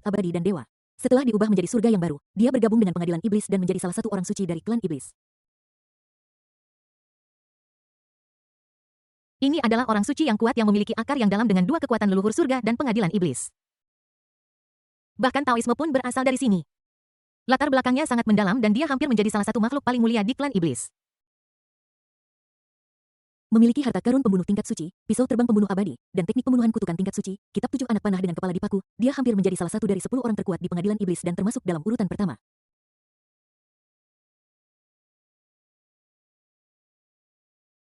abadi dan dewa. Setelah diubah menjadi surga yang baru, dia bergabung dengan pengadilan iblis dan menjadi salah satu orang suci dari klan iblis. Ini adalah orang suci yang kuat yang memiliki akar yang dalam dengan dua kekuatan leluhur surga dan pengadilan iblis. Bahkan Taoisme pun berasal dari sini. Latar belakangnya sangat mendalam dan dia hampir menjadi salah satu makhluk paling mulia di klan iblis. Memiliki harta karun pembunuh tingkat suci, pisau terbang pembunuh abadi, dan teknik pembunuhan kutukan tingkat suci, kitab 7 anak panah dengan kepala dipaku, dia hampir menjadi salah satu dari 10 orang terkuat di pengadilan iblis dan termasuk dalam urutan pertama.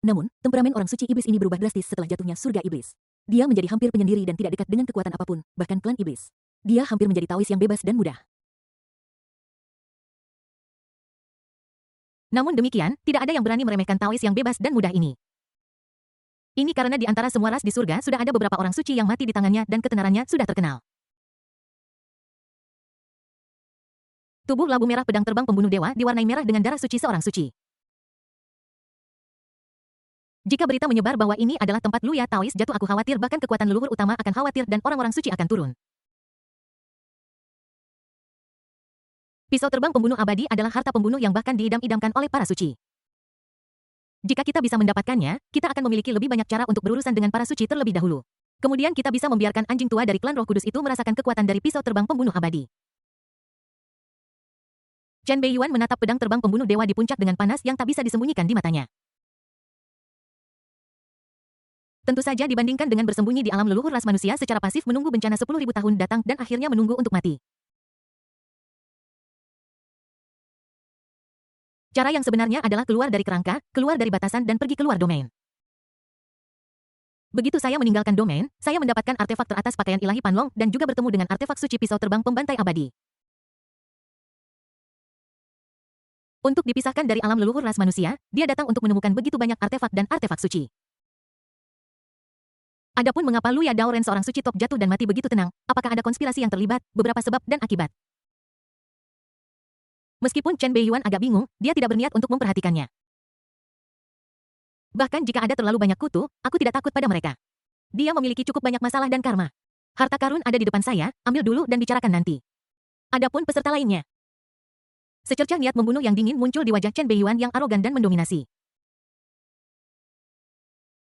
Namun, temperamen orang suci iblis ini berubah drastis setelah jatuhnya surga iblis. Dia menjadi hampir penyendiri dan tidak dekat dengan kekuatan apapun, bahkan klan iblis. Dia hampir menjadi Taois yang bebas dan mudah. Namun demikian, tidak ada yang berani meremehkan Taois yang bebas dan mudah ini. Ini karena di antara semua ras di surga sudah ada beberapa orang suci yang mati di tangannya dan ketenarannya sudah terkenal. Tubuh labu merah pedang terbang pembunuh dewa diwarnai merah dengan darah suci seorang suci. Jika berita menyebar bahwa ini adalah tempat Luya Taois jatuh, aku khawatir bahkan kekuatan leluhur utama akan khawatir dan orang-orang suci akan turun. Pisau terbang pembunuh abadi adalah harta pembunuh yang bahkan diidam-idamkan oleh para suci. Jika kita bisa mendapatkannya, kita akan memiliki lebih banyak cara untuk berurusan dengan para suci terlebih dahulu. Kemudian kita bisa membiarkan anjing tua dari klan Roh Kudus itu merasakan kekuatan dari pisau terbang pembunuh abadi. Chen Beiyuan menatap pedang terbang pembunuh dewa di puncak dengan panas yang tak bisa disembunyikan di matanya. Tentu saja dibandingkan dengan bersembunyi di alam leluhur ras manusia secara pasif menunggu bencana 10.000 tahun datang dan akhirnya menunggu untuk mati. Cara yang sebenarnya adalah keluar dari kerangka, keluar dari batasan dan pergi keluar domain. Begitu saya meninggalkan domain, saya mendapatkan artefak teratas pakaian ilahi Panlong dan juga bertemu dengan artefak suci pisau terbang pembantai abadi. Untuk dipisahkan dari alam leluhur ras manusia, dia datang untuk menemukan begitu banyak artefak dan artefak suci. Adapun mengapa Luya Daoren seorang suci top jatuh dan mati begitu tenang, apakah ada konspirasi yang terlibat, beberapa sebab dan akibat. Meskipun Chen Beiyuan agak bingung, dia tidak berniat untuk memperhatikannya. Bahkan jika ada terlalu banyak kutu, aku tidak takut pada mereka. Dia memiliki cukup banyak masalah dan karma. Harta karun ada di depan saya, ambil dulu dan bicarakan nanti. Adapun peserta lainnya. Secercah niat membunuh yang dingin muncul di wajah Chen Beiyuan yang arogan dan mendominasi.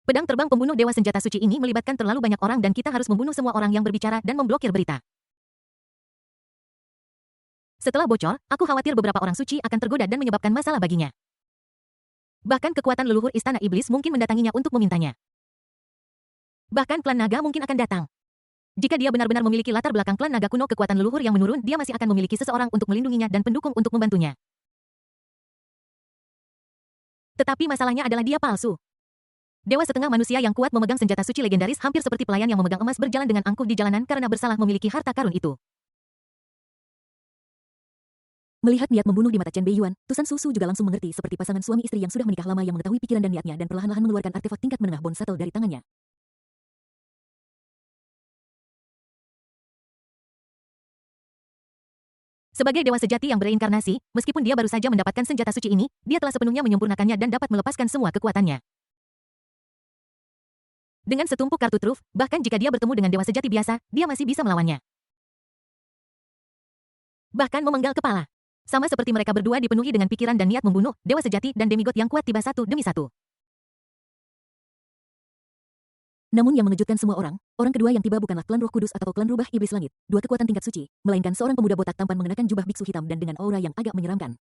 Pedang terbang pembunuh dewa senjata suci ini melibatkan terlalu banyak orang dan kita harus membunuh semua orang yang berbicara dan memblokir berita. Setelah bocor, aku khawatir beberapa orang suci akan tergoda dan menyebabkan masalah baginya. Bahkan kekuatan leluhur istana iblis mungkin mendatanginya untuk memintanya. Bahkan klan naga mungkin akan datang. Jika dia benar-benar memiliki latar belakang klan naga kuno kekuatan leluhur yang menurun, dia masih akan memiliki seseorang untuk melindunginya dan pendukung untuk membantunya. Tetapi masalahnya adalah dia palsu. Dewa setengah manusia yang kuat memegang senjata suci legendaris hampir seperti pelayan yang memegang emas berjalan dengan angkuh di jalanan karena bersalah memiliki harta karun itu. Melihat niat membunuh di mata Chen Beiyuan, Tusan Susu juga langsung mengerti seperti pasangan suami istri yang sudah menikah lama yang mengetahui pikiran dan niatnya dan perlahan-lahan mengeluarkan artefak tingkat menengah Bone Shuttle dari tangannya. Sebagai dewa sejati yang bereinkarnasi, meskipun dia baru saja mendapatkan senjata suci ini, dia telah sepenuhnya menyempurnakannya dan dapat melepaskan semua kekuatannya. Dengan setumpuk kartu truf, bahkan jika dia bertemu dengan dewa sejati biasa, dia masih bisa melawannya. Bahkan memenggal kepala. Sama seperti mereka berdua dipenuhi dengan pikiran dan niat membunuh, dewa sejati dan demigod yang kuat tiba satu demi satu. Namun yang mengejutkan semua orang kedua yang tiba bukanlah klan Roh Kudus atau klan Rubah Iblis Langit, dua kekuatan tingkat suci, melainkan seorang pemuda botak tampan mengenakan jubah biksu hitam dan dengan aura yang agak menyeramkan.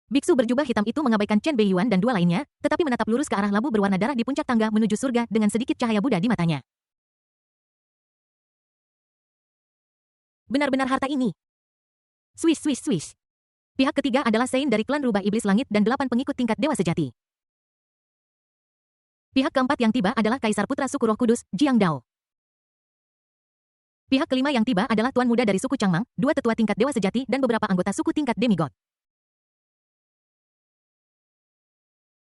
Biksu berjubah hitam itu mengabaikan Chen Beiyuan dan dua lainnya, tetapi menatap lurus ke arah labu berwarna darah di puncak tangga menuju surga dengan sedikit cahaya Buddha di matanya. Benar-benar harta ini. Swish swish swish. Pihak ketiga adalah Sein dari klan Rubah Iblis Langit dan 8 pengikut tingkat dewa sejati. Pihak keempat yang tiba adalah Kaisar Putra Suku Roh Kudus, Jiang Dao. Pihak kelima yang tiba adalah Tuan Muda dari suku Changmang, 2 tetua tingkat dewa sejati dan beberapa anggota suku tingkat demigod.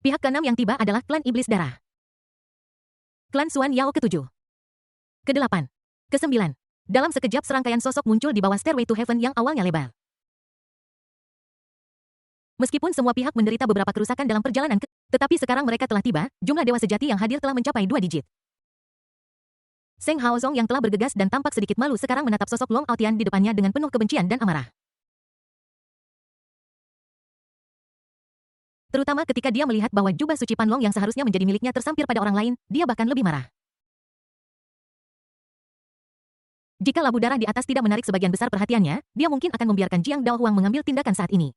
Pihak keenam yang tiba adalah klan Iblis Darah. Klan Suan Yao ke-7. Ke-8. Ke-9. Dalam sekejap serangkaian sosok muncul di bawah Stairway to Heaven yang awalnya lebar. Meskipun semua pihak menderita beberapa kerusakan dalam perjalanan tetapi sekarang mereka telah tiba, jumlah dewa sejati yang hadir telah mencapai 2 digit. Seng Haozong yang telah bergegas dan tampak sedikit malu sekarang menatap sosok Long Aotian di depannya dengan penuh kebencian dan amarah. Terutama ketika dia melihat bahwa jubah suci Panlong yang seharusnya menjadi miliknya tersampir pada orang lain, dia bahkan lebih marah. Jika labu darah di atas tidak menarik sebagian besar perhatiannya, dia mungkin akan membiarkan Jiang Daohuang mengambil tindakan saat ini.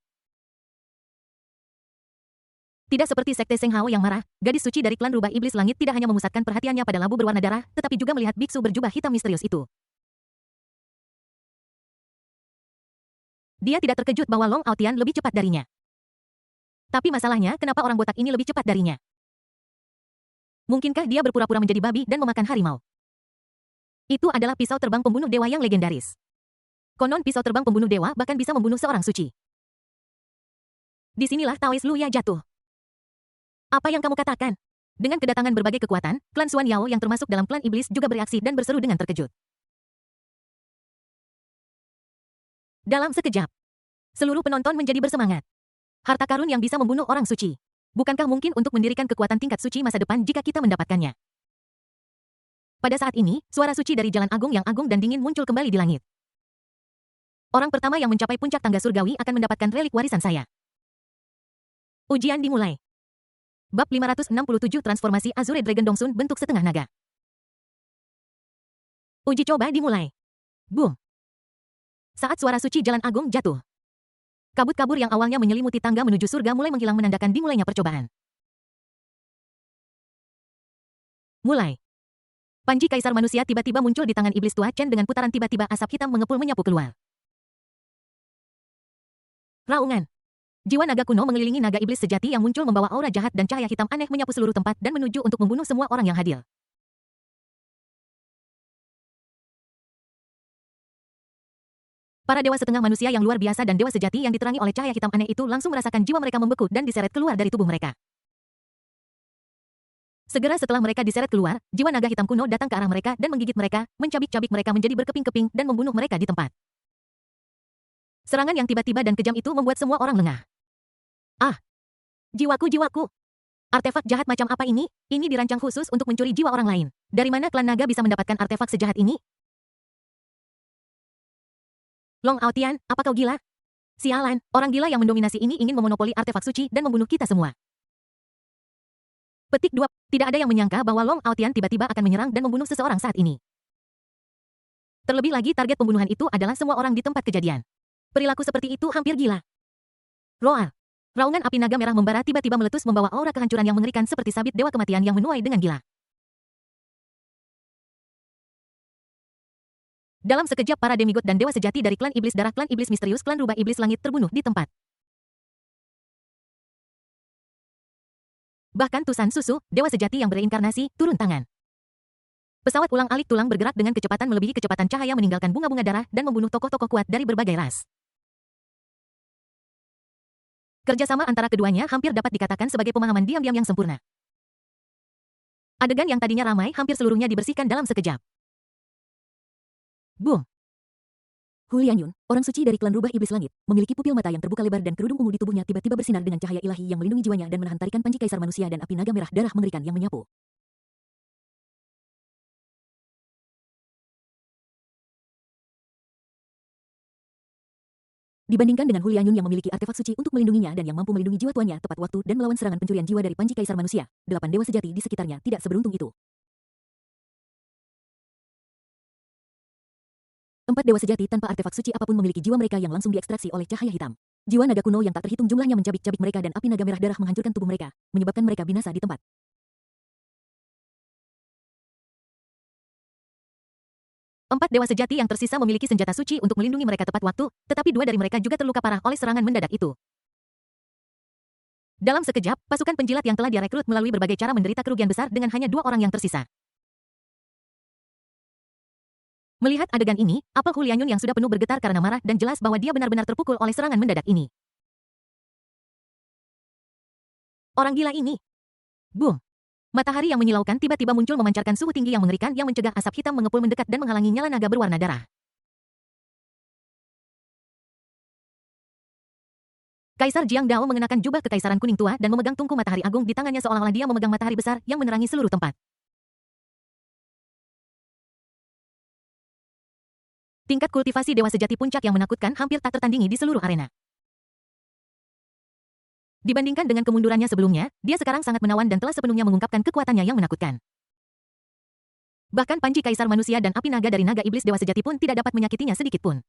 Tidak seperti Sekte Seng Hao yang marah, gadis suci dari klan Rubah Iblis Langit tidak hanya memusatkan perhatiannya pada labu berwarna darah, tetapi juga melihat biksu berjubah hitam misterius itu. Dia tidak terkejut bahwa Long Aotian lebih cepat darinya. Tapi masalahnya, kenapa orang botak ini lebih cepat darinya? Mungkinkah dia berpura-pura menjadi babi dan memakan harimau? Itu adalah pisau terbang pembunuh dewa yang legendaris. Konon pisau terbang pembunuh dewa bahkan bisa membunuh seorang suci. Disinilah Taois Luya jatuh. Apa yang kamu katakan? Dengan kedatangan berbagai kekuatan, klan Xuan Yao yang termasuk dalam klan iblis juga bereaksi dan berseru dengan terkejut. Dalam sekejap, seluruh penonton menjadi bersemangat. Harta karun yang bisa membunuh orang suci. Bukankah mungkin untuk mendirikan kekuatan tingkat suci masa depan jika kita mendapatkannya? Pada saat ini, suara suci dari Jalan Agung yang agung dan dingin muncul kembali di langit. Orang pertama yang mencapai puncak tangga surgawi akan mendapatkan relik warisan saya. Ujian dimulai. Bab 567 Transformasi Azure Dragon Dongsun bentuk setengah naga. Uji coba dimulai. Boom. Saat suara suci Jalan Agung jatuh, kabut-kabur yang awalnya menyelimuti tangga menuju surga mulai menghilang menandakan dimulainya percobaan. Mulai. Panji Kaisar Manusia tiba-tiba muncul di tangan iblis tua Chen dengan putaran tiba-tiba asap hitam mengepul menyapu keluar. Raungan. Jiwa naga kuno mengelilingi naga iblis sejati yang muncul membawa aura jahat dan cahaya hitam aneh menyapu seluruh tempat dan menuju untuk membunuh semua orang yang hadir. Para dewa setengah manusia yang luar biasa dan dewa sejati yang diterangi oleh cahaya hitam aneh itu langsung merasakan jiwa mereka membeku dan diseret keluar dari tubuh mereka. Segera setelah mereka diseret keluar, jiwa naga hitam kuno datang ke arah mereka dan menggigit mereka, mencabik-cabik mereka menjadi berkeping-keping dan membunuh mereka di tempat. Serangan yang tiba-tiba dan kejam itu membuat semua orang lengah. Ah! Jiwaku, jiwaku! Artefak jahat macam apa ini? Ini dirancang khusus untuk mencuri jiwa orang lain. Dari mana klan naga bisa mendapatkan artefak sejahat ini? Long Aotian, apa kau gila? Sialan, orang gila yang mendominasi ini ingin memonopoli artefak suci dan membunuh kita semua. Petik 2. Tidak ada yang menyangka bahwa Long Aotian tiba-tiba akan menyerang dan membunuh seseorang saat ini. Terlebih lagi target pembunuhan itu adalah semua orang di tempat kejadian. Perilaku seperti itu hampir gila. Roar. Raungan api naga merah membara tiba-tiba meletus membawa aura kehancuran yang mengerikan seperti sabit dewa kematian yang menuai dengan gila. Dalam sekejap para demigod dan dewa sejati dari klan iblis darah, klan iblis misterius, klan rubah iblis langit terbunuh di tempat. Bahkan Tusan Susu, dewa sejati yang bereinkarnasi, turun tangan. Pesawat ulang-alik tulang bergerak dengan kecepatan melebihi kecepatan cahaya meninggalkan bunga-bunga darah dan membunuh tokoh-tokoh kuat dari berbagai ras. Kerjasama antara keduanya hampir dapat dikatakan sebagai pemahaman diam-diam yang sempurna. Adegan yang tadinya ramai hampir seluruhnya dibersihkan dalam sekejap. Boom! Hu Lianyun, orang suci dari klan Rubah Iblis Langit, memiliki pupil mata yang terbuka lebar dan kerudung ungu di tubuhnya tiba-tiba bersinar dengan cahaya ilahi yang melindungi jiwanya dan menahan tarikan panji kaisar manusia dan api naga merah darah mengerikan yang menyapu. Dibandingkan dengan Hu Lianyun yang memiliki artefak suci untuk melindunginya dan yang mampu melindungi jiwa tuannya tepat waktu dan melawan serangan pencurian jiwa dari panji kaisar manusia, 8 dewa sejati di sekitarnya tidak seberuntung itu. 4 dewa sejati tanpa artefak suci apapun memiliki jiwa mereka yang langsung diekstraksi oleh cahaya hitam. Jiwa naga kuno yang tak terhitung jumlahnya mencabik-cabik mereka dan api naga merah darah menghancurkan tubuh mereka, menyebabkan mereka binasa di tempat. Empat dewa sejati yang tersisa memiliki senjata suci untuk melindungi mereka tepat waktu, tetapi 2 dari mereka juga terluka parah oleh serangan mendadak itu. Dalam sekejap, pasukan penjilat yang telah direkrut melalui berbagai cara menderita kerugian besar dengan hanya 2 orang yang tersisa. Melihat adegan ini, apel Hu Lianyun yang sudah penuh bergetar karena marah dan jelas bahwa dia benar-benar terpukul oleh serangan mendadak ini. Orang gila ini. Boom! Matahari yang menyilaukan tiba-tiba muncul memancarkan suhu tinggi yang mengerikan yang mencegah asap hitam mengepul mendekat dan menghalangi nyala naga berwarna darah. Kaisar Jiang Dao mengenakan jubah kekaisaran kuning tua dan memegang tungku matahari agung di tangannya seolah-olah dia memegang matahari besar yang menerangi seluruh tempat. Tingkat kultivasi dewa sejati puncak yang menakutkan hampir tak tertandingi di seluruh arena. Dibandingkan dengan kemundurannya sebelumnya, dia sekarang sangat menawan dan telah sepenuhnya mengungkapkan kekuatannya yang menakutkan. Bahkan panji kaisar manusia dan api naga dari naga iblis dewa sejati pun tidak dapat menyakitinya sedikit pun.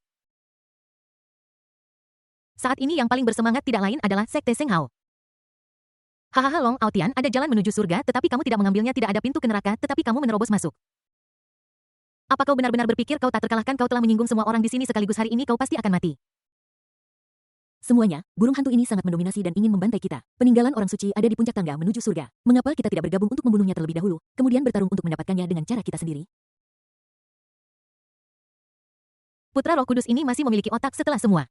Saat ini yang paling bersemangat tidak lain adalah Sekte Seng Hao. Hahaha Long Aotian, ada jalan menuju surga tetapi kamu tidak mengambilnya, tidak ada pintu ke neraka tetapi kamu menerobos masuk. Apa kau benar-benar berpikir kau tak terkalahkan? Kau telah menyinggung semua orang di sini sekaligus, hari ini kau pasti akan mati. Semuanya, burung hantu ini sangat mendominasi dan ingin membantai kita. Peninggalan orang suci ada di puncak tangga menuju surga. Mengapa kita tidak bergabung untuk membunuhnya terlebih dahulu, kemudian bertarung untuk mendapatkannya dengan cara kita sendiri? Putra Roh Kudus ini masih memiliki otak setelah semua.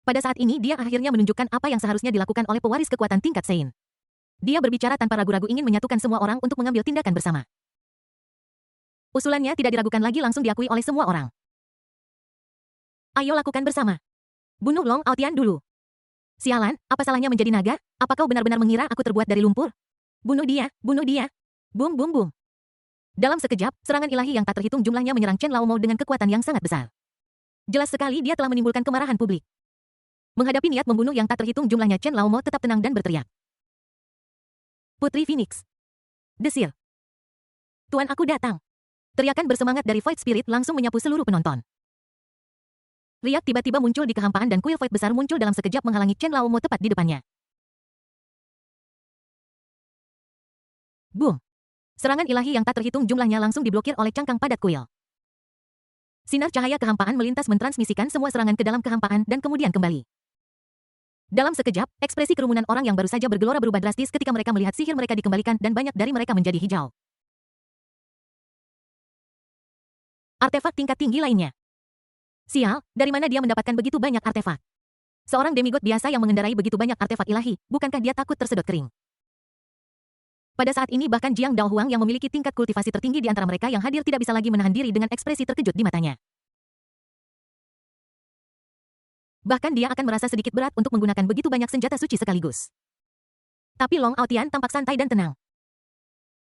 Pada saat ini dia akhirnya menunjukkan apa yang seharusnya dilakukan oleh pewaris kekuatan tingkat Sein. Dia berbicara tanpa ragu-ragu, ingin menyatukan semua orang untuk mengambil tindakan bersama. Usulannya tidak diragukan lagi, langsung diakui oleh semua orang. Ayo lakukan bersama. Bunuh Long Aotian dulu. Sialan, apa salahnya menjadi naga? Apa kau benar-benar mengira aku terbuat dari lumpur? Bunuh dia, bunuh dia. Bum bum bum. Dalam sekejap, serangan ilahi yang tak terhitung jumlahnya menyerang Chen Laomo dengan kekuatan yang sangat besar. Jelas sekali dia telah menimbulkan kemarahan publik. Menghadapi niat membunuh yang tak terhitung jumlahnya, Chen Laomo tetap tenang dan berteriak. Putri Phoenix. Desir. Tuan, aku datang. Teriakan bersemangat dari Void Spirit langsung menyapu seluruh penonton. Riak tiba-tiba muncul di kehampaan dan kuil Void besar muncul dalam sekejap menghalangi Chen Laomo tepat di depannya. Boom! Serangan ilahi yang tak terhitung jumlahnya langsung diblokir oleh cangkang padat kuil. Sinar cahaya kehampaan melintas mentransmisikan semua serangan ke dalam kehampaan dan kemudian kembali. Dalam sekejap, ekspresi kerumunan orang yang baru saja bergelora berubah drastis ketika mereka melihat sihir mereka dikembalikan dan banyak dari mereka menjadi hijau. Artefak tingkat tinggi lainnya. Sial, dari mana dia mendapatkan begitu banyak artefak? Seorang demigod biasa yang mengendarai begitu banyak artefak ilahi, bukankah dia takut tersedot kering? Pada saat ini bahkan Jiang Daohuang yang memiliki tingkat kultivasi tertinggi di antara mereka yang hadir tidak bisa lagi menahan diri dengan ekspresi terkejut di matanya. Bahkan dia akan merasa sedikit berat untuk menggunakan begitu banyak senjata suci sekaligus. Tapi Long Aotian tampak santai dan tenang.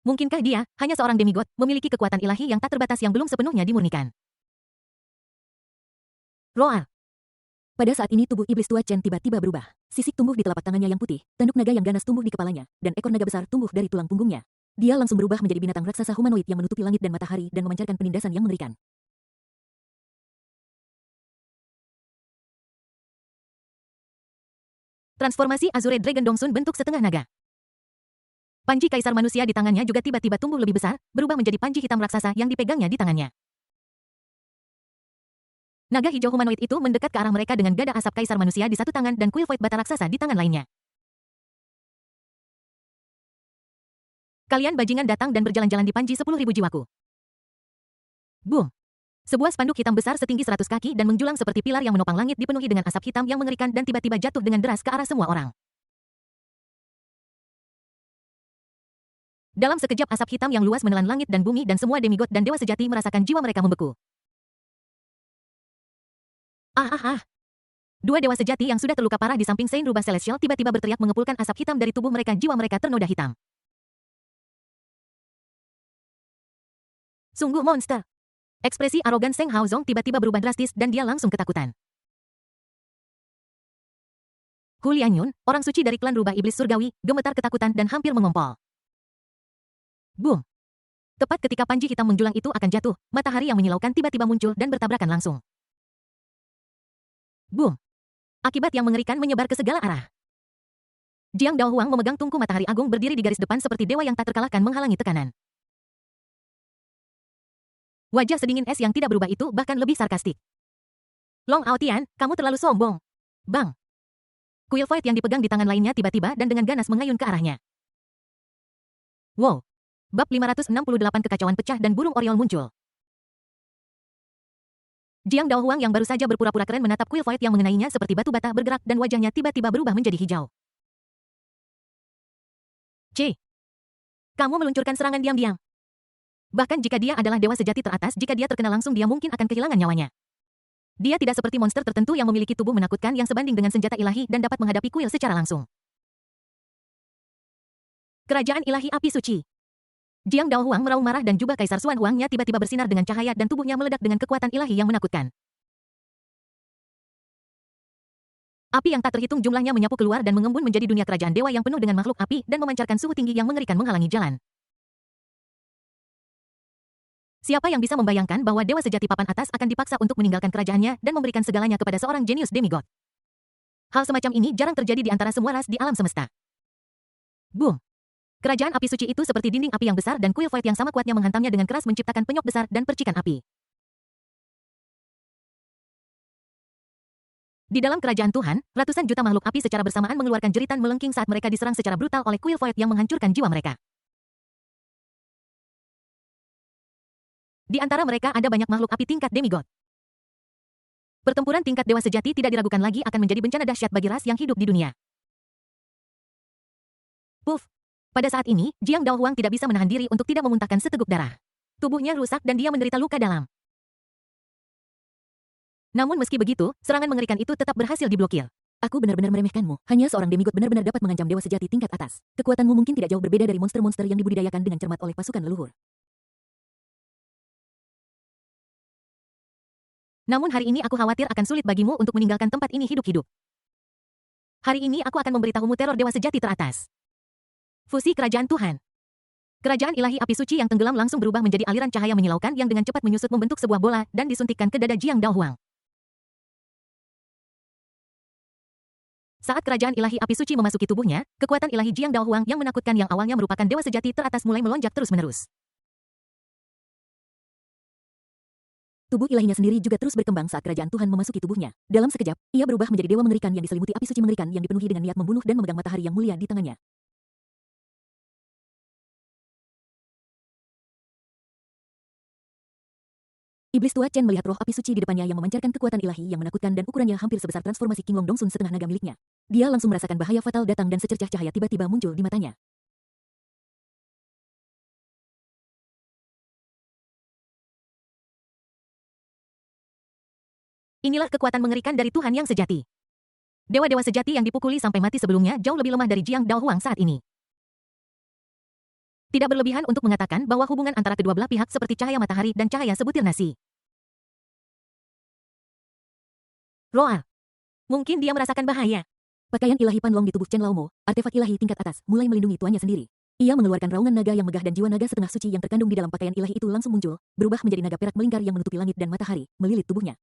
Mungkinkah dia, hanya seorang demigod, memiliki kekuatan ilahi yang tak terbatas yang belum sepenuhnya dimurnikan? Roar. Pada saat ini tubuh iblis tua Chen tiba-tiba berubah. Sisik tumbuh di telapak tangannya yang putih, tanduk naga yang ganas tumbuh di kepalanya, dan ekor naga besar tumbuh dari tulang punggungnya. Dia langsung berubah menjadi binatang raksasa humanoid yang menutupi langit dan matahari dan memancarkan penindasan yang mengerikan. Transformasi Azure Dragon Dongsun bentuk setengah naga. Panji kaisar manusia di tangannya juga tiba-tiba tumbuh lebih besar, berubah menjadi panji hitam raksasa yang dipegangnya di tangannya. Naga hijau humanoid itu mendekat ke arah mereka dengan gada asap kaisar manusia di satu tangan dan kuil void bata raksasa di tangan lainnya. Kalian bajingan datang dan berjalan-jalan di panji 10.000 jiwaku. Boom! Sebuah spanduk hitam besar setinggi 100 kaki dan menjulang seperti pilar yang menopang langit dipenuhi dengan asap hitam yang mengerikan dan tiba-tiba jatuh dengan deras ke arah semua orang. Dalam sekejap asap hitam yang luas menelan langit dan bumi dan semua demigod dan dewa sejati merasakan jiwa mereka membeku. Dua dewa sejati yang sudah terluka parah di samping Saint Rubah Celestial tiba-tiba berteriak mengepulkan asap hitam dari tubuh mereka, jiwa mereka ternoda hitam. Sungguh monster. Ekspresi arogan Seng Haozong tiba-tiba berubah drastis dan dia langsung ketakutan. Hu Lianyun, orang suci dari klan rubah iblis surgawi, gemetar ketakutan dan hampir mengompol. Boom! Tepat ketika panji hitam menjulang itu akan jatuh, matahari yang menyilaukan tiba-tiba muncul dan bertabrakan langsung. Boom! Akibat yang mengerikan menyebar ke segala arah. Jiang Daohuang memegang tungku matahari agung berdiri di garis depan seperti dewa yang tak terkalahkan menghalangi tekanan. Wajah sedingin es yang tidak berubah itu bahkan lebih sarkastik. Long Aotian, kamu terlalu sombong. Bang! Kuil void yang dipegang di tangan lainnya tiba-tiba dan dengan ganas mengayun ke arahnya. Wow! Bab 568 kekacauan pecah dan burung oriol muncul. Jiang Daohuang yang baru saja berpura-pura keren menatap kuil void yang mengenainya seperti batu bata bergerak dan wajahnya tiba-tiba berubah menjadi hijau. C. Kamu meluncurkan serangan diam-diam. Bahkan jika dia adalah dewa sejati teratas, jika dia terkena langsung dia mungkin akan kehilangan nyawanya. Dia tidak seperti monster tertentu yang memiliki tubuh menakutkan yang sebanding dengan senjata ilahi dan dapat menghadapi kuil secara langsung. Kerajaan ilahi api suci. Jiang Dao Huang meraung marah dan jubah Kaisar Xuan Huangnya tiba-tiba bersinar dengan cahaya dan tubuhnya meledak dengan kekuatan ilahi yang menakutkan. Api yang tak terhitung jumlahnya menyapu keluar dan mengembun menjadi dunia kerajaan dewa yang penuh dengan makhluk api dan memancarkan suhu tinggi yang mengerikan menghalangi jalan. Siapa yang bisa membayangkan bahwa dewa sejati papan atas akan dipaksa untuk meninggalkan kerajaannya dan memberikan segalanya kepada seorang jenius demigod? Hal semacam ini jarang terjadi di antara semua ras di alam semesta. Boom! Kerajaan api suci itu seperti dinding api yang besar dan kuil void yang sama kuatnya menghantamnya dengan keras menciptakan penyok besar dan percikan api. Di dalam kerajaan Tuhan, ratusan juta makhluk api secara bersamaan mengeluarkan jeritan melengking saat mereka diserang secara brutal oleh kuil void yang menghancurkan jiwa mereka. Di antara mereka ada banyak makhluk api tingkat demigod. Pertempuran tingkat dewa sejati tidak diragukan lagi akan menjadi bencana dahsyat bagi ras yang hidup di dunia. Puff! Pada saat ini, Jiang Dao Huang tidak bisa menahan diri untuk tidak memuntahkan seteguk darah. Tubuhnya rusak dan dia menderita luka dalam. Namun meski begitu, serangan mengerikan itu tetap berhasil diblokir. Aku benar-benar meremehkanmu. Hanya seorang demigod benar-benar dapat mengancam dewa sejati tingkat atas. Kekuatanmu mungkin tidak jauh berbeda dari monster-monster yang dibudidayakan dengan cermat oleh pasukan leluhur. Namun hari ini aku khawatir akan sulit bagimu untuk meninggalkan tempat ini hidup-hidup. Hari ini aku akan memberitahumu teror dewa sejati teratas. Fusi Kerajaan Tuhan. Kerajaan ilahi api suci yang tenggelam langsung berubah menjadi aliran cahaya menyilaukan yang dengan cepat menyusut membentuk sebuah bola dan disuntikkan ke dada Jiang Dao Huang. Saat kerajaan ilahi api suci memasuki tubuhnya, kekuatan ilahi Jiang Dao Huang yang menakutkan yang awalnya merupakan dewa sejati teratas mulai melonjak terus-menerus. Tubuh ilahinya sendiri juga terus berkembang saat kerajaan Tuhan memasuki tubuhnya. Dalam sekejap, ia berubah menjadi dewa mengerikan yang diselimuti api suci mengerikan yang dipenuhi dengan niat membunuh dan memegang matahari yang mulia di tangannya. Iblis tua Chen melihat roh api suci di depannya yang memancarkan kekuatan ilahi yang menakutkan dan ukurannya hampir sebesar transformasi King Long Dongsun setengah naga miliknya. Dia langsung merasakan bahaya fatal datang dan secercah cahaya tiba-tiba muncul di matanya. Inilah kekuatan mengerikan dari Tuhan yang sejati. Dewa-dewa sejati yang dipukuli sampai mati sebelumnya jauh lebih lemah dari Jiang Dao Huang saat ini. Tidak berlebihan untuk mengatakan bahwa hubungan antara kedua belah pihak seperti cahaya matahari dan cahaya sebutir nasi. Roar. Mungkin dia merasakan bahaya. Pakaian ilahi Panlong di tubuh Chen Laomo, artefak ilahi tingkat atas, mulai melindungi tuannya sendiri. Ia mengeluarkan raungan naga yang megah dan jiwa naga setengah suci yang terkandung di dalam pakaian ilahi itu langsung muncul, berubah menjadi naga perak melingkar yang menutupi langit dan matahari, melilit tubuhnya.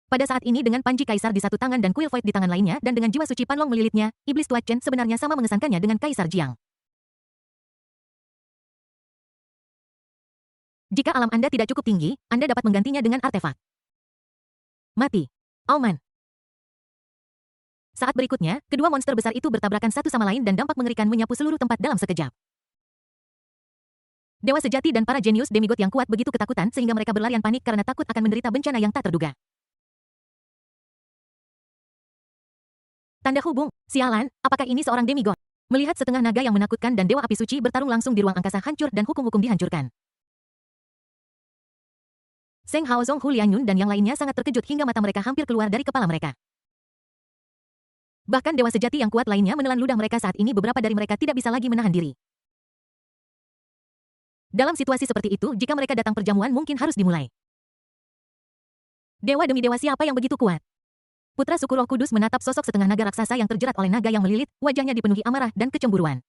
Pada saat ini dengan panji kaisar di satu tangan dan kuil void di tangan lainnya dan dengan jiwa suci Panlong melilitnya, iblis tua Chen sebenarnya sama mengesankannya dengan Kaisar Jiang. Jika alam Anda tidak cukup tinggi, Anda dapat menggantinya dengan artefak. Mati. Auman. Saat berikutnya, kedua monster besar itu bertabrakan satu sama lain dan dampak mengerikan menyapu seluruh tempat dalam sekejap. Dewa sejati dan para jenius demigod yang kuat begitu ketakutan sehingga mereka berlarian panik karena takut akan menderita bencana yang tak terduga. Tanda hubung, sialan, apakah ini seorang demigod? Melihat setengah naga yang menakutkan dan dewa api suci bertarung langsung di ruang angkasa hancur dan hukum-hukum dihancurkan. Seng Haozong Hu Lianyun dan yang lainnya sangat terkejut hingga mata mereka hampir keluar dari kepala mereka. Bahkan dewa sejati yang kuat lainnya menelan ludah mereka saat ini beberapa dari mereka tidak bisa lagi menahan diri. Dalam situasi seperti itu, jika mereka datang perjamuan mungkin harus dimulai. Dewa demi dewa siapa yang begitu kuat? Putra suku Roh Kudus menatap sosok setengah naga raksasa yang terjerat oleh naga yang melilit, wajahnya dipenuhi amarah dan kecemburuan.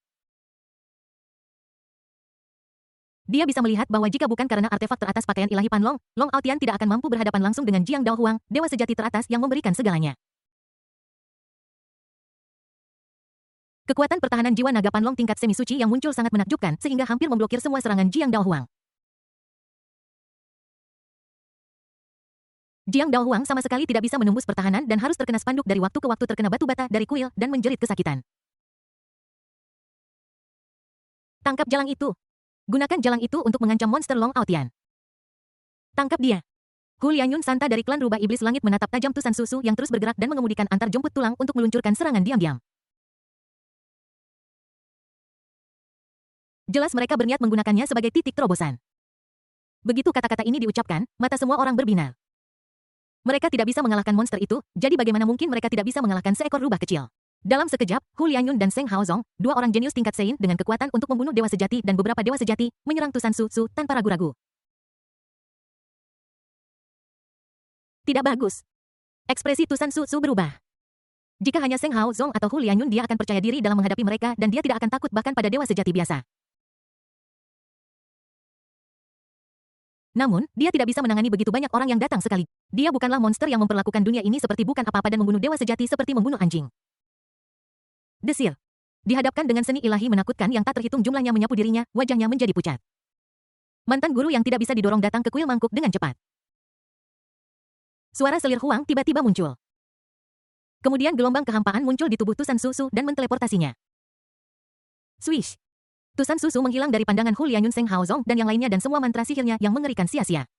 Dia bisa melihat bahwa jika bukan karena artefak teratas pakaian ilahi Panlong, Long Aotian tidak akan mampu berhadapan langsung dengan Jiang Dao Huang, dewa sejati teratas yang memberikan segalanya. Kekuatan pertahanan jiwa naga Panlong tingkat semi suci yang muncul sangat menakjubkan sehingga hampir memblokir semua serangan Jiang Dao Huang. Jiang Dao Huang sama sekali tidak bisa menembus pertahanan dan harus terkena spanduk dari waktu ke waktu terkena batu bata dari kuil dan menjerit kesakitan. Tangkap jalang itu. Gunakan jalang itu untuk mengancam monster Long Aotian. Tangkap dia. Hu Lianyun Santa dari klan rubah iblis langit menatap tajam tusan susu yang terus bergerak dan mengemudikan antar jemput tulang untuk meluncurkan serangan diam-diam. Jelas mereka berniat menggunakannya sebagai titik terobosan. Begitu kata-kata ini diucapkan, mata semua orang berbinar. Mereka tidak bisa mengalahkan monster itu, jadi bagaimana mungkin mereka tidak bisa mengalahkan seekor rubah kecil? Dalam sekejap, Hu Lianyun dan Seng Haozong, dua orang jenius tingkat Sein dengan kekuatan untuk membunuh dewa sejati dan beberapa dewa sejati, menyerang Tusan Su Su tanpa ragu-ragu. Tidak bagus. Ekspresi Tusan Su Su berubah. Jika hanya Seng Haozong atau Hu Lianyun, dia akan percaya diri dalam menghadapi mereka dan dia tidak akan takut bahkan pada dewa sejati biasa. Namun, dia tidak bisa menangani begitu banyak orang yang datang sekali. Dia bukanlah monster yang memperlakukan dunia ini seperti bukan apa-apa dan membunuh dewa sejati seperti membunuh anjing. Desir. Dihadapkan dengan seni ilahi menakutkan yang tak terhitung jumlahnya menyapu dirinya, wajahnya menjadi pucat. Mantan guru yang tidak bisa didorong datang ke kuil mangkuk dengan cepat. Suara selir Huang tiba-tiba muncul. Kemudian gelombang kehampaan muncul di tubuh Tusan Su Su dan menteleportasinya. Swish. Tusan Su Su menghilang dari pandangan Hu Lianyun, Seng Haozong dan yang lainnya dan semua mantra sihirnya yang mengerikan sia-sia.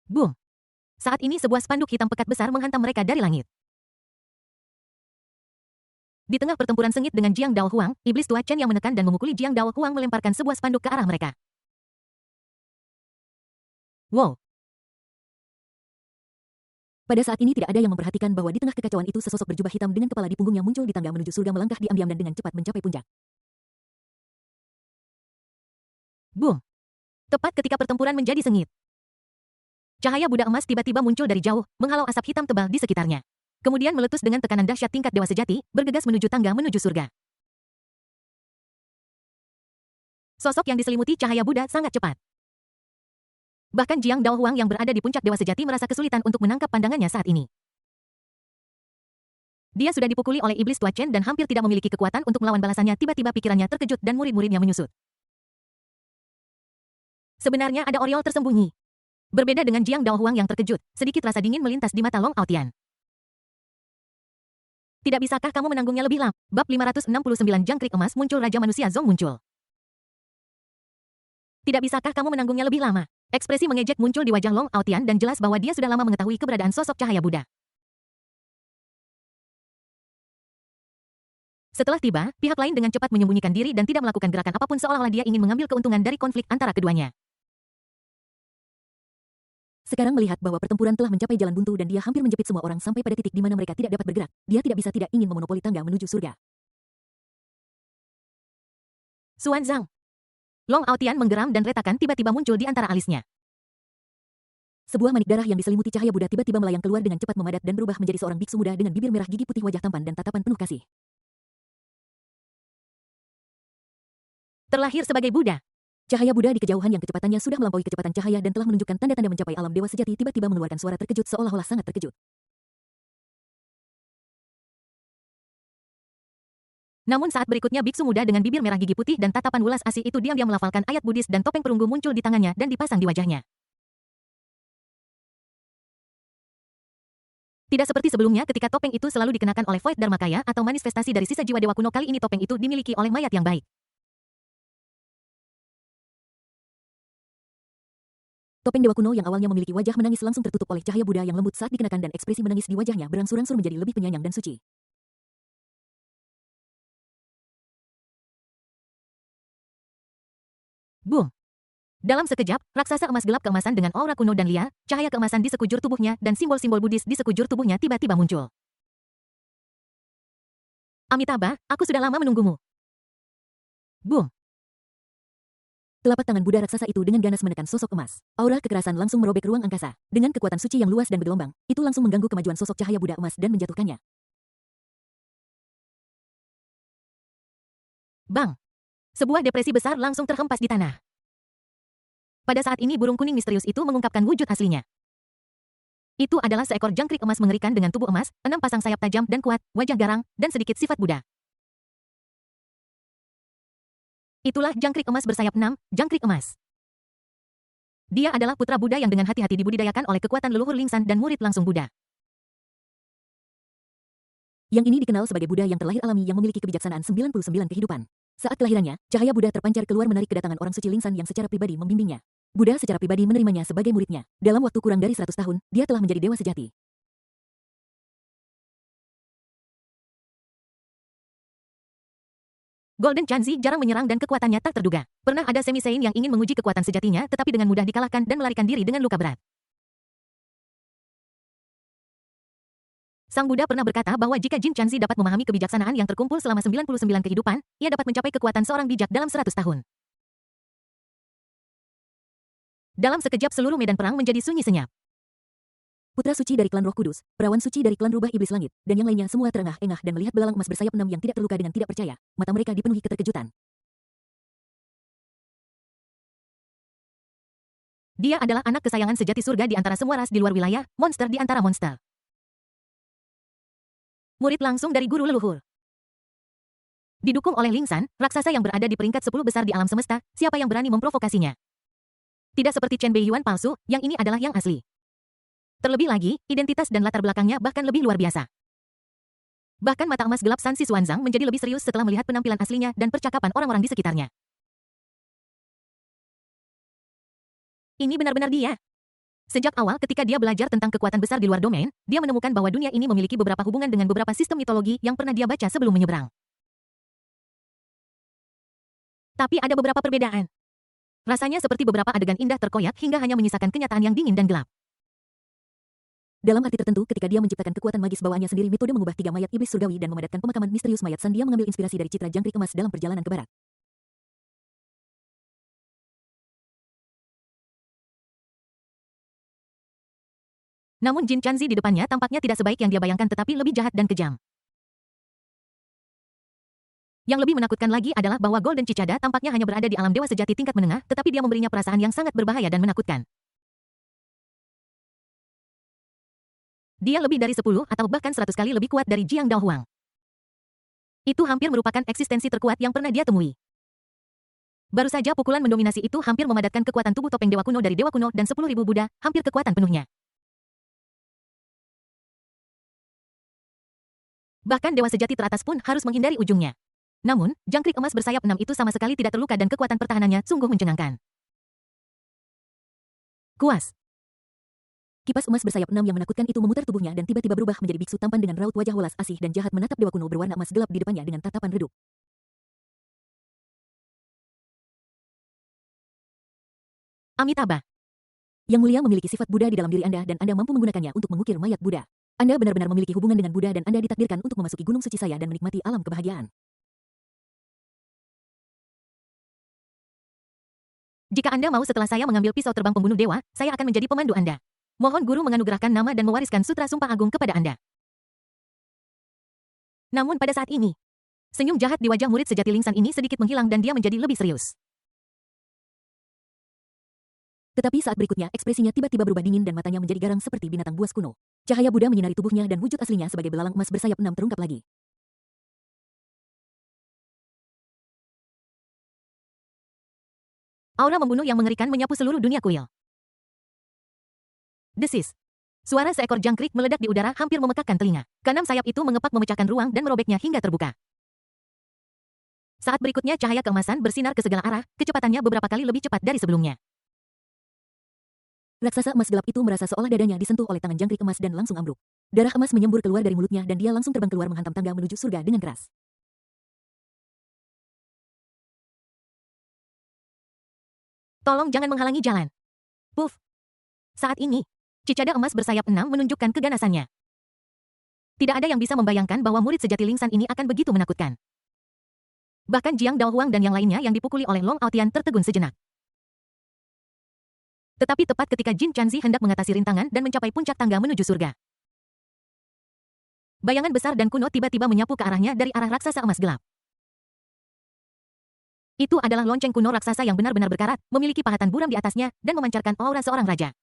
Boom. Saat ini sebuah spanduk hitam pekat besar menghantam mereka dari langit. Di tengah pertempuran sengit dengan Jiang Dao Huang, iblis tua Chen yang menekan dan memukuli Jiang Dao Huang melemparkan sebuah spanduk ke arah mereka. Wow. Pada saat ini tidak ada yang memperhatikan bahwa di tengah kekacauan itu sesosok berjubah hitam dengan kepala di punggungnya muncul di tangga menuju surga, melangkah diam-diam dan dengan cepat mencapai puncak. Boom. Tepat ketika pertempuran menjadi sengit. Cahaya Buddha emas tiba-tiba muncul dari jauh, menghalau asap hitam tebal di sekitarnya. Kemudian meletus dengan tekanan dahsyat tingkat dewa sejati, bergegas menuju tangga menuju surga. Sosok yang diselimuti cahaya Buddha sangat cepat. Bahkan Jiang Dao Huang yang berada di puncak dewa sejati merasa kesulitan untuk menangkap pandangannya saat ini. Dia sudah dipukuli oleh iblis tua Chen dan hampir tidak memiliki kekuatan untuk melawan balasannya. Tiba-tiba pikirannya terkejut dan murid-muridnya menyusut. Sebenarnya ada Oriol tersembunyi. Berbeda dengan Jiang Dao Huang yang terkejut, sedikit rasa dingin melintas di mata Long Aotian. Tidak bisakah kamu menanggungnya lebih lama? Bab 569 Jangkrik Emas muncul Raja Manusia Zong muncul. Tidak bisakah kamu menanggungnya lebih lama? Ekspresi mengejek muncul di wajah Long Aotian dan jelas bahwa dia sudah lama mengetahui keberadaan sosok cahaya Buddha. Setelah tiba, pihak lain dengan cepat menyembunyikan diri dan tidak melakukan gerakan apapun seolah-olah dia ingin mengambil keuntungan dari konflik antara keduanya. Sekarang melihat bahwa pertempuran telah mencapai jalan buntu dan dia hampir menjepit semua orang sampai pada titik di mana mereka tidak dapat bergerak, dia tidak ingin memonopoli tangga menuju surga. Xuan Zhang. Long Aotian menggeram dan retakan tiba-tiba muncul di antara alisnya. Sebuah manik darah yang diselimuti cahaya Buddha tiba-tiba melayang keluar dengan cepat memadat dan berubah menjadi seorang biksu muda dengan bibir merah, gigi putih, wajah tampan dan tatapan penuh kasih. Terlahir sebagai Buddha. Cahaya Buddha di kejauhan yang kecepatannya sudah melampaui kecepatan cahaya dan telah menunjukkan tanda-tanda mencapai alam dewa sejati tiba-tiba mengeluarkan suara terkejut seolah-olah sangat terkejut. Namun saat berikutnya biksu muda dengan bibir merah, gigi putih dan tatapan welas asih itu diam-diam melafalkan ayat Buddhis dan topeng perunggu muncul di tangannya dan dipasang di wajahnya. Tidak seperti sebelumnya ketika topeng itu selalu dikenakan oleh Void Dharmakaya atau manifestasi dari sisa jiwa dewa kuno, kali ini topeng itu dimiliki oleh mayat yang baik. Topeng dewa kuno yang awalnya memiliki wajah menangis langsung tertutup oleh cahaya Buddha yang lembut saat dikenakan dan ekspresi menangis di wajahnya berangsur-angsur menjadi lebih penyayang dan suci. Boom! Dalam sekejap, raksasa emas gelap keemasan dengan aura kuno dan liar, cahaya keemasan di sekujur tubuhnya dan simbol-simbol Buddhis di sekujur tubuhnya tiba-tiba muncul. Amitabha, aku sudah lama menunggumu. Boom! Telapak tangan Buddha raksasa itu dengan ganas menekan sosok emas. Aura kekerasan langsung merobek ruang angkasa. Dengan kekuatan suci yang luas dan bergelombang, itu langsung mengganggu kemajuan sosok cahaya Buddha emas dan menjatuhkannya. Bang! Sebuah depresi besar langsung terhempas di tanah. Pada saat ini burung kuning misterius itu mengungkapkan wujud aslinya. Itu adalah seekor jangkrik emas mengerikan dengan tubuh emas, 6 pasang sayap tajam dan kuat, wajah garang, dan sedikit sifat Buddha. Itulah jangkrik emas bersayap 6, jangkrik emas. Dia adalah putra Buddha yang dengan hati-hati dibudidayakan oleh kekuatan leluhur Lingsan dan murid langsung Buddha. Yang ini dikenal sebagai Buddha yang terlahir alami yang memiliki kebijaksanaan 99 kehidupan. Saat kelahirannya, cahaya Buddha terpancar keluar menarik kedatangan orang suci Lingsan yang secara pribadi membimbingnya. Buddha secara pribadi menerimanya sebagai muridnya. Dalam waktu kurang dari 100 tahun, dia telah menjadi dewa sejati. Golden Chanzi jarang menyerang dan kekuatannya tak terduga. Pernah ada Semi Sein yang ingin menguji kekuatan sejatinya tetapi dengan mudah dikalahkan dan melarikan diri dengan luka berat. Sang Buddha pernah berkata bahwa jika Jin Chanzi dapat memahami kebijaksanaan yang terkumpul selama 99 kehidupan, ia dapat mencapai kekuatan seorang bijak dalam 100 tahun. Dalam sekejap seluruh medan perang menjadi sunyi senyap. Putra suci dari klan Roh Kudus, perawan suci dari klan Rubah Iblis Langit, dan yang lainnya semua terengah-engah dan melihat belalang emas bersayap 6 yang tidak terluka dengan tidak percaya. Mata mereka dipenuhi keterkejutan. Dia adalah anak kesayangan sejati surga di antara semua ras di luar wilayah, monster di antara monster. Murid langsung dari guru leluhur. Didukung oleh Ling San, raksasa yang berada di peringkat 10 besar di alam semesta, siapa yang berani memprovokasinya? Tidak seperti Chen Beiyuan palsu, yang ini adalah yang asli. Terlebih lagi, identitas dan latar belakangnya bahkan lebih luar biasa. Bahkan mata emas gelap San Sisuanzang menjadi lebih serius setelah melihat penampilan aslinya dan percakapan orang-orang di sekitarnya. Ini benar-benar dia. Sejak awal ketika dia belajar tentang kekuatan besar di luar domain, dia menemukan bahwa dunia ini memiliki beberapa hubungan dengan beberapa sistem mitologi yang pernah dia baca sebelum menyeberang. Tapi ada beberapa perbedaan. Rasanya seperti beberapa adegan indah terkoyak hingga hanya menyisakan kenyataan yang dingin dan gelap. Dalam arti tertentu, ketika dia menciptakan kekuatan magis bawaannya sendiri, metode mengubah 3 mayat iblis surgawi dan memadatkan pemakaman misterius mayat San, dia mengambil inspirasi dari citra jangkrik emas dalam perjalanan ke barat. Namun Jin Chanzi di depannya tampaknya tidak sebaik yang dia bayangkan tetapi lebih jahat dan kejam. Yang lebih menakutkan lagi adalah bahwa Golden Cicada tampaknya hanya berada di alam dewa sejati tingkat menengah, tetapi dia memberinya perasaan yang sangat berbahaya dan menakutkan. Dia lebih dari 10 atau bahkan 100 kali lebih kuat dari Jiang Daohuang. Itu hampir merupakan eksistensi terkuat yang pernah dia temui. Baru saja pukulan mendominasi itu hampir memadatkan kekuatan tubuh topeng dewa kuno dari dewa kuno dan 10.000 Buddha, hampir kekuatan penuhnya. Bahkan dewa sejati teratas pun harus menghindari ujungnya. Namun, jangkrik emas bersayap 6 itu sama sekali tidak terluka dan kekuatan pertahanannya sungguh mencengangkan. Kuas. Kipas emas bersayap 6 yang menakutkan itu memutar tubuhnya dan tiba-tiba berubah menjadi biksu tampan dengan raut wajah welas asih dan jahat menatap dewa kuno berwarna emas gelap di depannya dengan tatapan redup. Amitabha. Yang mulia memiliki sifat Buddha di dalam diri Anda dan Anda mampu menggunakannya untuk mengukir mayat Buddha. Anda benar-benar memiliki hubungan dengan Buddha dan Anda ditakdirkan untuk memasuki gunung suci saya dan menikmati alam kebahagiaan. Jika Anda mau setelah saya mengambil pisau terbang pembunuh dewa, saya akan menjadi pemandu Anda. Mohon guru menganugerahkan nama dan mewariskan sutra sumpah agung kepada Anda. Namun pada saat ini, senyum jahat di wajah murid sejati Ling San ini sedikit menghilang dan dia menjadi lebih serius. Tetapi saat berikutnya ekspresinya tiba-tiba berubah dingin dan matanya menjadi garang seperti binatang buas kuno. Cahaya Buddha menyinari tubuhnya dan wujud aslinya sebagai belalang emas bersayap 6 terungkap lagi. Aura membunuh yang mengerikan menyapu seluruh dunia kuil. Desis. Suara seekor jangkrik meledak di udara hampir memekakkan telinga. Keenam sayap itu mengepak memecahkan ruang dan merobeknya hingga terbuka. Saat berikutnya cahaya keemasan bersinar ke segala arah, kecepatannya beberapa kali lebih cepat dari sebelumnya. Raksasa emas gelap itu merasa seolah dadanya disentuh oleh tangan jangkrik emas dan langsung ambruk. Darah emas menyembur keluar dari mulutnya dan dia langsung terbang keluar menghantam tangga menuju surga dengan keras. Tolong jangan menghalangi jalan. Puff. Saat ini, cicada emas bersayap 6 menunjukkan keganasannya. Tidak ada yang bisa membayangkan bahwa murid sejati Ling San ini akan begitu menakutkan. Bahkan Jiang Daohuang dan yang lainnya yang dipukuli oleh Long Aotian tertegun sejenak. Tetapi tepat ketika Jin Chanzi hendak mengatasi rintangan dan mencapai puncak tangga menuju surga, bayangan besar dan kuno tiba-tiba menyapu ke arahnya dari arah raksasa emas gelap. Itu adalah lonceng kuno raksasa yang benar-benar berkarat, memiliki pahatan buram di atasnya, dan memancarkan aura seorang raja.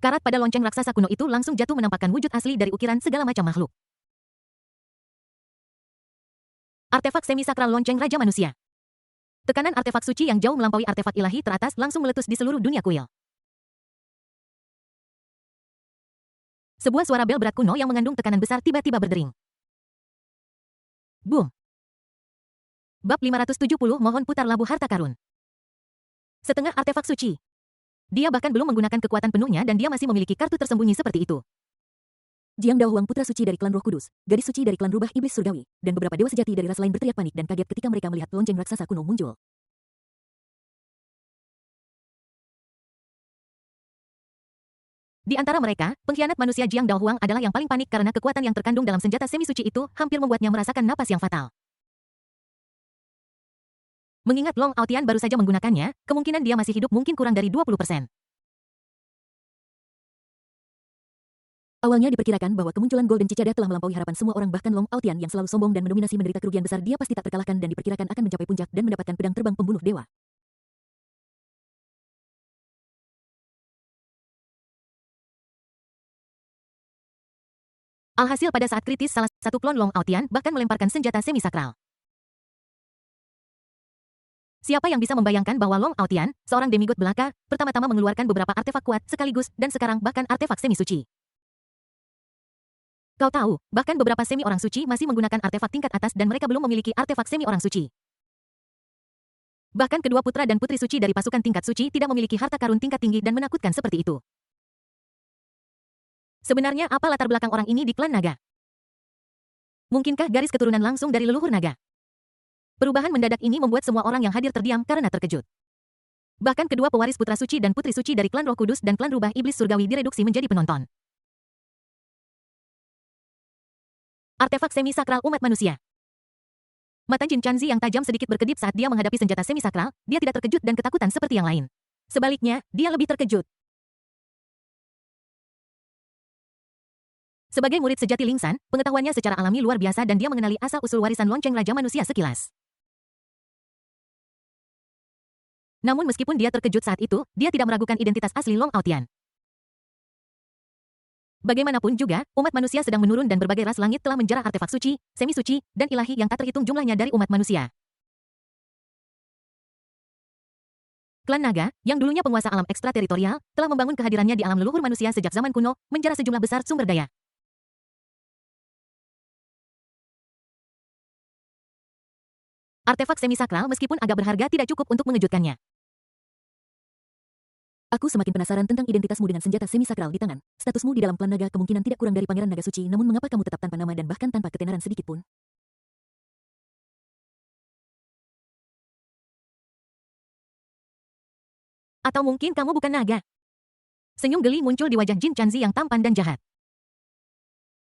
Karat pada lonceng raksasa kuno itu langsung jatuh menampakkan wujud asli dari ukiran segala macam makhluk. Artefak semi-sakral lonceng Raja Manusia. Tekanan artefak suci yang jauh melampaui artefak ilahi teratas langsung meletus di seluruh dunia kuil. Sebuah suara bel berat kuno yang mengandung tekanan besar tiba-tiba berdering. Boom! Bab 570 mohon putar labu harta karun. Setengah artefak suci. Dia bahkan belum menggunakan kekuatan penuhnya dan dia masih memiliki kartu tersembunyi seperti itu. Jiang Daohuang putra suci dari klan Roh Kudus, gadis suci dari klan Rubah Iblis Surgawi, dan beberapa dewa sejati dari ras lain berteriak panik dan kaget ketika mereka melihat lonceng raksasa kuno muncul. Di antara mereka, pengkhianat manusia Jiang Daohuang adalah yang paling panik karena kekuatan yang terkandung dalam senjata semi suci itu hampir membuatnya merasakan napas yang fatal. Mengingat Long Aotian baru saja menggunakannya, kemungkinan dia masih hidup mungkin kurang dari 20%. Awalnya diperkirakan bahwa kemunculan Golden Cicada telah melampaui harapan semua orang, bahkan Long Aotian yang selalu sombong dan mendominasi menderita kerugian besar, dia pasti tak terkalahkan dan diperkirakan akan mencapai puncak dan mendapatkan pedang terbang pembunuh dewa. Alhasil pada saat kritis salah satu klon Long Aotian bahkan melemparkan senjata semi sakral. Siapa yang bisa membayangkan bahwa Long Aotian, seorang demigod belaka, pertama-tama mengeluarkan beberapa artefak kuat sekaligus dan sekarang bahkan artefak semi suci. Kau tahu, bahkan beberapa semi orang suci masih menggunakan artefak tingkat atas dan mereka belum memiliki artefak semi orang suci. Bahkan kedua putra dan putri suci dari pasukan tingkat suci tidak memiliki harta karun tingkat tinggi dan menakutkan seperti itu. Sebenarnya apa latar belakang orang ini di klan naga? Mungkinkah garis keturunan langsung dari leluhur naga? Perubahan mendadak ini membuat semua orang yang hadir terdiam karena terkejut. Bahkan kedua pewaris putra suci dan putri suci dari klan Roh Kudus dan klan Rubah Iblis Surgawi direduksi menjadi penonton. Artefak semi sakral umat manusia. Mata Jin Chanzi yang tajam sedikit berkedip saat dia menghadapi senjata semi sakral, dia tidak terkejut dan ketakutan seperti yang lain. Sebaliknya, dia lebih terkejut. Sebagai murid sejati Lingsan, pengetahuannya secara alami luar biasa dan dia mengenali asal-usul warisan lonceng Raja Manusia sekilas. Namun meskipun dia terkejut saat itu, dia tidak meragukan identitas asli Long Aotian. Bagaimanapun juga, umat manusia sedang menurun dan berbagai ras langit telah menjarah artefak suci, semi suci, dan ilahi yang tak terhitung jumlahnya dari umat manusia. Klan Naga, yang dulunya penguasa alam ekstrateritorial, telah membangun kehadirannya di alam leluhur manusia sejak zaman kuno, menjarah sejumlah besar sumber daya. Artefak semi sakral meskipun agak berharga tidak cukup untuk mengejutkannya. Aku semakin penasaran tentang identitasmu dengan senjata semi sakral di tangan. Statusmu di dalam klan naga kemungkinan tidak kurang dari pangeran naga suci, namun mengapa kamu tetap tanpa nama dan bahkan tanpa ketenaran sedikit pun? Atau mungkin kamu bukan naga? Senyum geli muncul di wajah Jin Chanzi yang tampan dan jahat.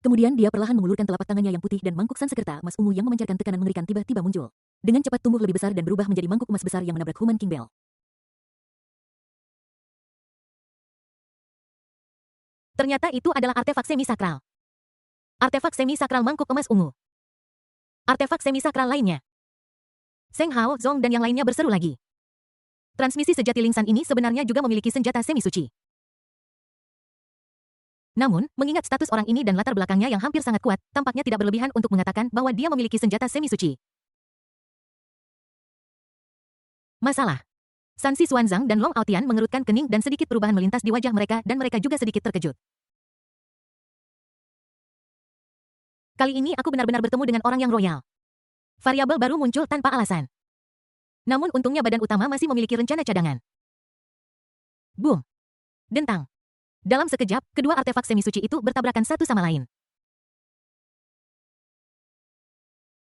Kemudian dia perlahan mengulurkan telapak tangannya yang putih dan mangkuk Sansekerta emas ungu yang memancarkan tekanan mengerikan tiba-tiba muncul. Dengan cepat tumbuh lebih besar dan berubah menjadi mangkuk emas besar yang menabrak Human King Bell. Ternyata itu adalah artefak semi sakral. Artefak semi sakral mangkuk emas ungu. Artefak semi sakral lainnya. Seng Hao, Zong dan yang lainnya berseru lagi. Transmisi sejati Lingsan ini sebenarnya juga memiliki senjata semi suci. Namun, mengingat status orang ini dan latar belakangnya yang hampir sangat kuat, tampaknya tidak berlebihan untuk mengatakan bahwa dia memiliki senjata semi suci. Masalah. Sansi Xuanzang dan Long Aotian mengerutkan kening dan sedikit perubahan melintas di wajah mereka dan mereka juga sedikit terkejut. Kali ini aku benar-benar bertemu dengan orang yang royal. Variabel baru muncul tanpa alasan. Namun untungnya badan utama masih memiliki rencana cadangan. Boom. Dentang. Dalam sekejap, kedua artefak semi suci itu bertabrakan satu sama lain.